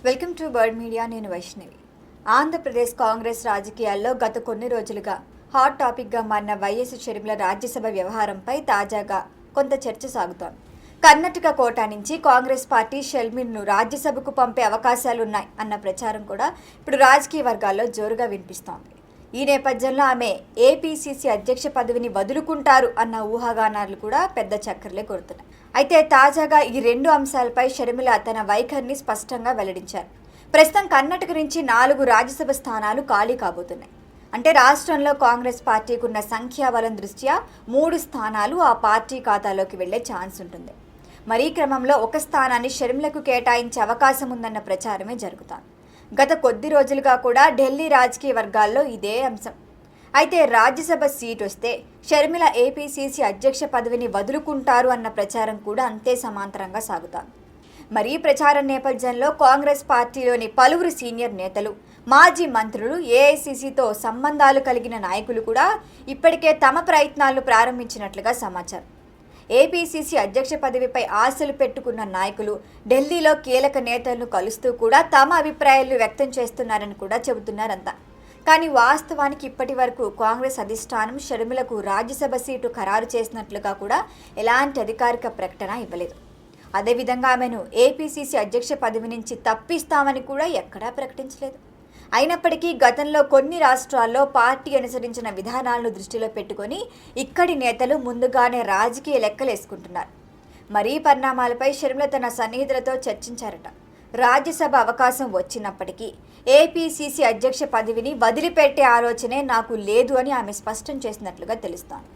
Welcome to bird media. నేను వైష్ణవి. ఆంధ్రప్రదేశ్ కాంగ్రెస్ రాజకీయాల్లో గత కొన్ని రోజులుగా హాట్ టాపిక్గా మారిన వైఎస్ షర్మిల రాజ్యసభ వ్యవహారంపై తాజాగా కొంత చర్చ సాగుతోంది. కర్ణాటక కోటా నుంచి కాంగ్రెస్ పార్టీ షర్మిలను రాజ్యసభకు పంపే అవకాశాలున్నాయి అన్న ప్రచారం కూడా ఇప్పుడు రాజకీయ వర్గాల్లో జోరుగా వినిపిస్తోంది. ఈ నేపథ్యంలో ఆమె ఏపీసీసీ అధ్యక్ష పదవిని వదులుకుంటారు అన్న ఊహాగానాలు కూడా పెద్ద చక్కర్లే కొడుతున్నాయి. అయితే తాజాగా ఈ రెండు అంశాలపై షర్మిల తన వైఖరిని స్పష్టంగా వెల్లడించారు. ప్రస్తుతం కర్ణాటక నుంచి 4 రాజ్యసభ స్థానాలు ఖాళీ కాబోతున్నాయి. అంటే రాష్ట్రంలో కాంగ్రెస్ పార్టీకి ఉన్న సంఖ్యాబలం దృష్ట్యా 3 స్థానాలు ఆ పార్టీ ఖాతాలోకి వెళ్లే ఛాన్స్ ఉంటుంది. మరీ క్రమంలో ఒక స్థానాన్ని షర్మిలకు కేటాయించే అవకాశం ఉందన్న ప్రచారమే జరుగుతోంది. గత కొద్ది రోజులుగా కూడా ఢిల్లీ రాజకీయ వర్గాల్లో ఇదే అంశం. అయితే రాజ్యసభ సీట్ వస్తే షర్మిల ఏపీసీసీ అధ్యక్ష పదవిని వదులుకుంటారు అన్న ప్రచారం కూడా అంతే సమాంతరంగా సాగుతోంది. మరి ఈ ప్రచారం నేపథ్యంలో కాంగ్రెస్ పార్టీలోని పలువురు సీనియర్ నేతలు, మాజీ మంత్రులు, ఏఐసీసీతో సంబంధాలు కలిగిన నాయకులు కూడా ఇప్పటికే తమ ప్రయత్నాలను ప్రారంభించినట్లుగా సమాచారం. ఏపీసీసీ అధ్యక్ష పదవిపై ఆశలు పెట్టుకున్న నాయకులు ఢిల్లీలో కీలక నేతలను కలుస్తూ కూడా తమ అభిప్రాయాలు వ్యక్తం చేస్తున్నారని కూడా చెబుతున్నారంతా. కానీ వాస్తవానికి ఇప్పటి వరకు కాంగ్రెస్ అధిష్టానం షర్మిలకు రాజ్యసభ సీటు ఖరారు చేసినట్లుగా కూడా ఎలాంటి అధికారిక ప్రకటన ఇవ్వలేదు. అదేవిధంగా ఆమెను ఏపీసీసీ అధ్యక్ష పదవి నుంచి తప్పిస్తామని కూడా ఎక్కడా ప్రకటించలేదు. అయినప్పటికీ గతంలో కొన్ని రాష్ట్రాల్లో పార్టీ అనుసరించిన విధానాలను దృష్టిలో పెట్టుకొని ఇక్కడి నేతలు ముందుగానే రాజకీయ లెక్కలేసుకుంటున్నారు. మరీ పరిణామాలపై షర్మిల తన సన్నిహితులతో చర్చించారట. రాజ్యసభ అవకాశం వచ్చినప్పటికీ ఏపీసీసీ అధ్యక్ష పదవిని వదిలిపెట్టే ఆలోచనే నాకు లేదు అని ఆమె స్పష్టం చేసినట్లుగా తెలుస్తోంది.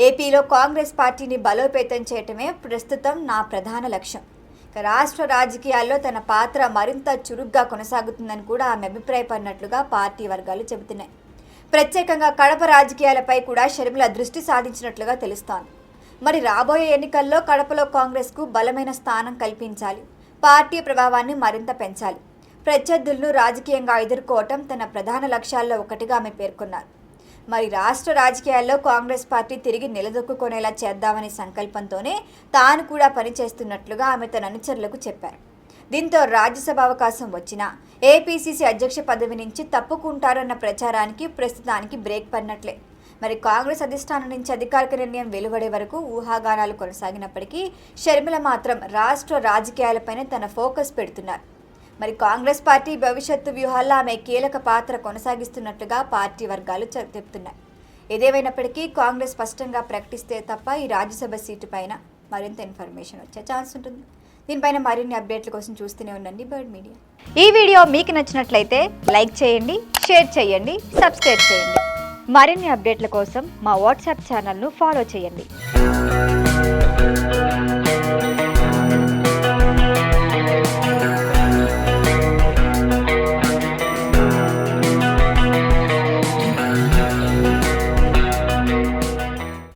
ఏపీలో కాంగ్రెస్ పార్టీని బలోపేతం చేయటమే ప్రస్తుతం నా ప్రధాన లక్ష్యం. రాష్ట్ర రాజకీయాల్లో తన పాత్ర మరింత చురుగ్గా కొనసాగుతుందని కూడా ఆమె అభిప్రాయపడినట్లుగా పార్టీ వర్గాలు చెబుతున్నాయి. ప్రత్యేకంగా కడప రాజకీయాలపై కూడా షర్మిల దృష్టి సాధించినట్లుగా తెలుస్తోంది. మరి రాబోయే ఎన్నికల్లో కడపలో కాంగ్రెస్కు బలమైన స్థానం కల్పించాలి, పార్టీ ప్రభావాన్ని మరింత పెంచాలి, ప్రత్యర్థులను రాజకీయంగా ఎదుర్కోవటం తన ప్రధాన లక్ష్యాల్లో ఒకటిగా ఆమె పేర్కొన్నారు. మరి రాష్ట్ర రాజకీయాల్లో కాంగ్రెస్ పార్టీ తిరిగి నిలదొక్కునేలా చేద్దామనే సంకల్పంతోనే తాను కూడా పనిచేస్తున్నట్లుగా ఆమె తన అనుచరులకు చెప్పారు. దీంతో రాజ్యసభ అవకాశం వచ్చినా ఏపీసీసీ అధ్యక్ష పదవి నుంచి తప్పుకుంటారన్న ప్రచారానికి ప్రస్తుతానికి బ్రేక్ పడినట్లే. మరి కాంగ్రెస్ అధిష్టానం నుంచి అధికారిక నిర్ణయం వెలువడే వరకు ఊహాగానాలు కొనసాగినప్పటికీ షర్మిల మాత్రం రాష్ట్ర రాజకీయాలపైనే తన ఫోకస్ పెడుతున్నారు. మరి కాంగ్రెస్ పార్టీ భవిష్యత్తు వ్యూహాల్లో ఆమె కీలక పాత్ర కొనసాగిస్తున్నట్లుగా పార్టీ వర్గాలు చెప్తున్నాయి. ఏదేమైనప్పటికీ కాంగ్రెస్ స్పష్టంగా ప్రకటిస్తే తప్ప ఈ రాజ్యసభ సీటు పైన మరింత ఇన్ఫర్మేషన్ వచ్చే ఛాన్స్ ఉంటుంది. దీనిపైన మరిన్ని అప్డేట్ల కోసం చూస్తూనే ఉండండి బర్డ్ మీడియా. ఈ వీడియో మీకు నచ్చినట్లయితే లైక్ చేయండి, షేర్ చేయండి, సబ్స్క్రైబ్ చేయండి. మరిన్ని అప్డేట్ల కోసం మా వాట్సాప్ ఛానల్ను ఫాలో చేయండి.